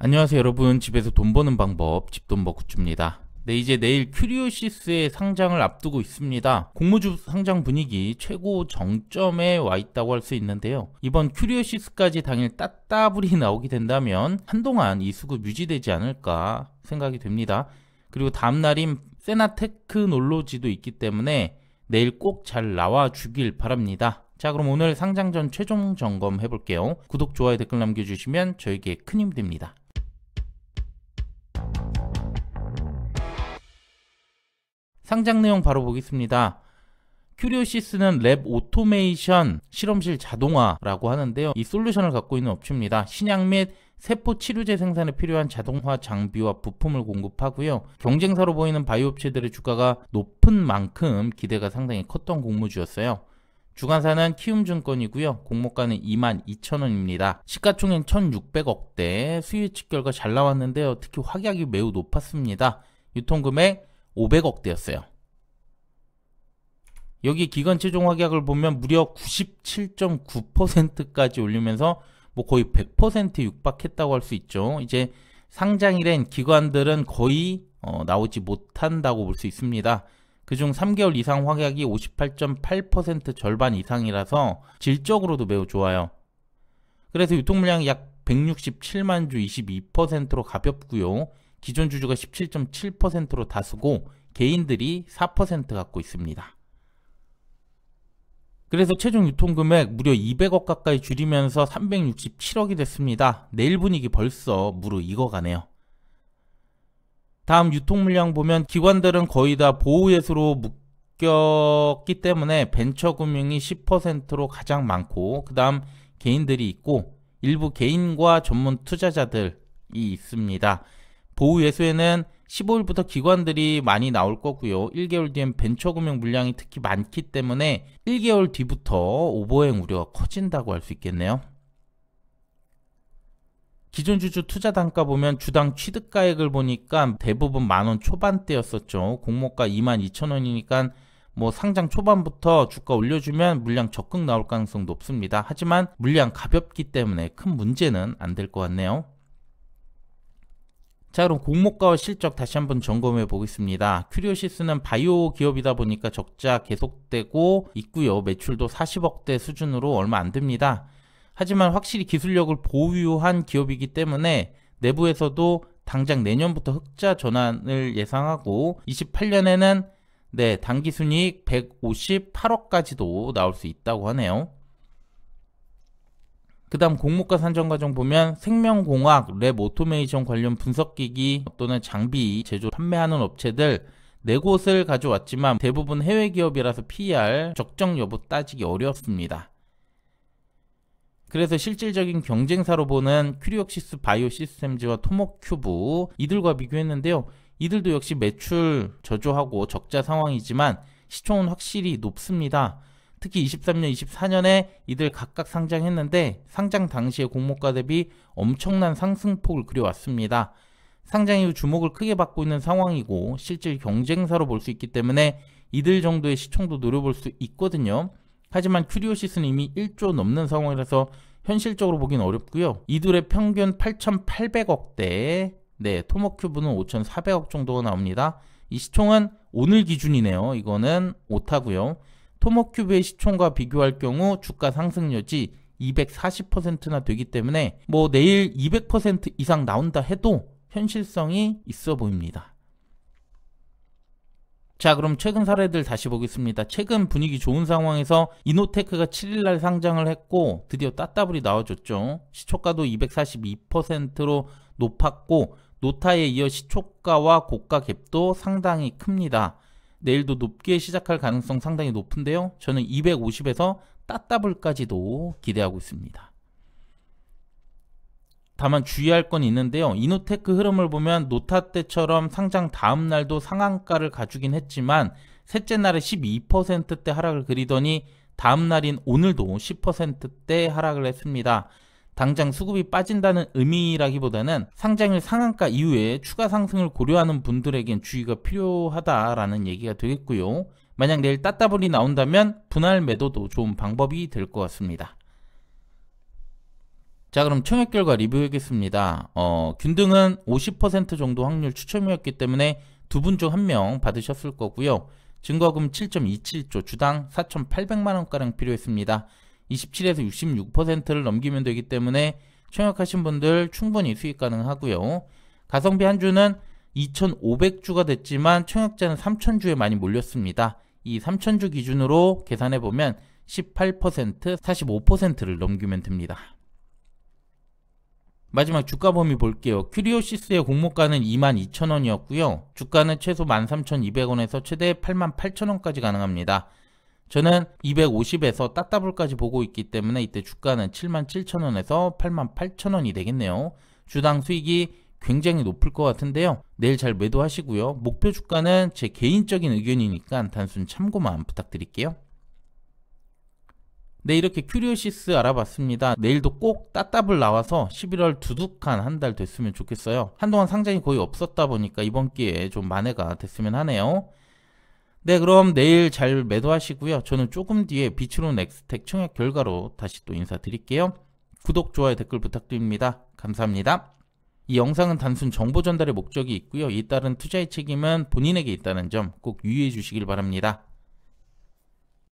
안녕하세요 여러분, 집에서 돈 버는 방법 집돈버굿즈입니다. 네, 이제 내일 큐리오시스의 상장을 앞두고 있습니다. 공모주 상장 분위기 최고 정점에 와 있다고 할 수 있는데요, 이번 큐리오시스까지 당일 따따블이 나오게 된다면 한동안 이 수급 유지되지 않을까 생각이 됩니다. 그리고 다음날인 세나테크놀로지도 있기 때문에 내일 꼭 잘 나와 주길 바랍니다. 자, 그럼 오늘 상장 전 최종 점검 해볼게요. 구독, 좋아요, 댓글 남겨주시면 저에게 큰 힘이 됩니다. 상장 내용 바로 보겠습니다. 큐리오시스는 랩 오토메이션 실험실 자동화라고 하는데요, 이 솔루션을 갖고 있는 업체입니다. 신약 및 세포 치료제 생산에 필요한 자동화 장비와 부품을 공급하고요, 경쟁사로 보이는 바이오 업체들의 주가가 높은 만큼 기대가 상당히 컸던 공모주였어요. 주관사는 키움증권이고요. 공모가는 22,000원입니다. 시가총액 1,600억대, 수요 예측 결과 잘 나왔는데요, 특히 확약이 매우 높았습니다. 유통금액 500억대였어요. 여기 기관 최종 확약을 보면 무려 97.9%까지 올리면서 거의 100%에 육박했다고 할 수 있죠. 이제 상장일엔 기관들은 거의 나오지 못한다고 볼 수 있습니다. 그중 3개월 이상 확약이 58.8% 절반 이상이라서 질적으로도 매우 좋아요. 그래서 유통물량이 약 167만 주 22%로 가볍고요. 기존 주주가 17.7%로 다수고 개인들이 4% 갖고 있습니다. 그래서 최종 유통금액 무려 200억 가까이 줄이면서 367억이 됐습니다. 내일 분위기 벌써 무르익어가네요. 다음 유통물량 보면 기관들은 거의 다 보호예수로 묶였기 때문에 벤처금융이 10%로 가장 많고, 그 다음 개인들이 있고 일부 개인과 전문 투자자들이 있습니다. 보호예수에는 15일부터 기관들이 많이 나올 거고요. 1개월 뒤엔 벤처금융 물량이 특히 많기 때문에 1개월 뒤부터 오버행 우려가 커진다고 할 수 있겠네요. 기존 주주 투자 단가 보면 주당 취득가액을 보니까 대부분 만원 초반대였었죠. 공모가 22,000원이니까 상장 초반부터 주가 올려주면 물량 적극 나올 가능성 높습니다. 하지만 물량 가볍기 때문에 큰 문제는 안 될 것 같네요. 자, 그럼 공모가와 실적 다시 한번 점검해 보겠습니다. 큐리오시스는 바이오 기업이다 보니까 적자 계속되고 있고요. 매출도 40억대 수준으로 얼마 안 됩니다. 하지만 확실히 기술력을 보유한 기업이기 때문에 내부에서도 당장 내년부터 흑자 전환을 예상하고 28년에는 당기순이익 158억까지도 나올 수 있다고 하네요. 그 다음 공모가 산정 과정 보면 생명공학, 랩 오토메이션 관련 분석기기 또는 장비 제조 판매하는 업체들 4곳을 가져왔지만 대부분 해외 기업이라서 PER 적정 여부 따지기 어렵습니다. 그래서 실질적인 경쟁사로 보는 큐리오시스 바이오시스템즈와 토모큐브, 이들과 비교했는데요, 이들도 역시 매출 저조하고 적자 상황이지만 시총은 확실히 높습니다. 특히 23년, 24년에 이들 각각 상장했는데 상장 당시의 공모가 대비 엄청난 상승폭을 그려왔습니다. 상장 이후 주목을 크게 받고 있는 상황이고 실질 경쟁사로 볼 수 있기 때문에 이들 정도의 시총도 노려볼 수 있거든요. 하지만 큐리오시스는 이미 1조 넘는 상황이라서 현실적으로 보기는 어렵고요. 이들의 평균 8,800억대, 토모큐브는 5,400억 정도가 나옵니다. 이 시총은 오늘 기준이네요. 이거는 오타고요. 토모큐브의 시총과 비교할 경우 주가 상승률이 240%나 되기 때문에 내일 200% 이상 나온다 해도 현실성이 있어 보입니다. 자, 그럼 최근 사례들 다시 보겠습니다. 최근 분위기 좋은 상황에서 이노테크가 7일날 상장을 했고 드디어 따따블이 나와줬죠. 시초가도 242%로 높았고 노타에 이어 시초가와 고가 갭도 상당히 큽니다. 내일도 높게 시작할 가능성 상당히 높은데요, 저는 250에서 따따블까지도 기대하고 있습니다. 다만 주의할 건 있는데요, 이노테크 흐름을 보면 노타 때처럼 상장 다음 날도 상한가를 가주긴 했지만 셋째 날에 12%대 하락을 그리더니 다음 날인 오늘도 10%대 하락을 했습니다. 당장 수급이 빠진다는 의미라기보다는 상장일 상한가 이후에 추가 상승을 고려하는 분들에겐 주의가 필요하다라는 얘기가 되겠고요. 만약 내일 따따블이 나온다면 분할 매도도 좋은 방법이 될 것 같습니다. 자, 그럼 청약 결과 리뷰하겠습니다. 균등은 50% 정도 확률 추첨이었기 때문에 두 분 중 한 명 받으셨을 거고요. 증거금 7.27조, 주당 4,800만원가량 필요했습니다. 27에서 66%를 넘기면 되기 때문에 청약하신 분들 충분히 수익 가능하고요. 가성비 한 주는 2,500주가 됐지만 청약자는 3,000주에 많이 몰렸습니다. 이 3,000주 기준으로 계산해보면 18%, 45%를 넘기면 됩니다. 마지막 주가 범위 볼게요. 큐리오시스의 공모가는 22,000원이었고요. 주가는 최소 13,200원에서 최대 88,000원까지 가능합니다. 저는 250에서 따따블까지 보고 있기 때문에 이때 주가는 77,000원에서 88,000원이 되겠네요. 주당 수익이 굉장히 높을 것 같은데요. 내일 잘 매도하시고요. 목표 주가는 제 개인적인 의견이니까 단순 참고만 부탁드릴게요. 네, 이렇게 큐리오시스 알아봤습니다. 내일도 꼭 따따블 나와서 11월 두둑한 한 달 됐으면 좋겠어요. 한동안 상장이 거의 없었다 보니까 이번 기회에 좀 만회가 됐으면 하네요. 네, 그럼 내일 잘 매도하시고요. 저는 조금 뒤에 비추론 엑스텍 청약 결과로 다시 또 인사드릴게요. 구독, 좋아요, 댓글 부탁드립니다. 감사합니다. 이 영상은 단순 정보 전달의 목적이 있고요. 이에 따른 투자의 책임은 본인에게 있다는 점 꼭 유의해 주시길 바랍니다.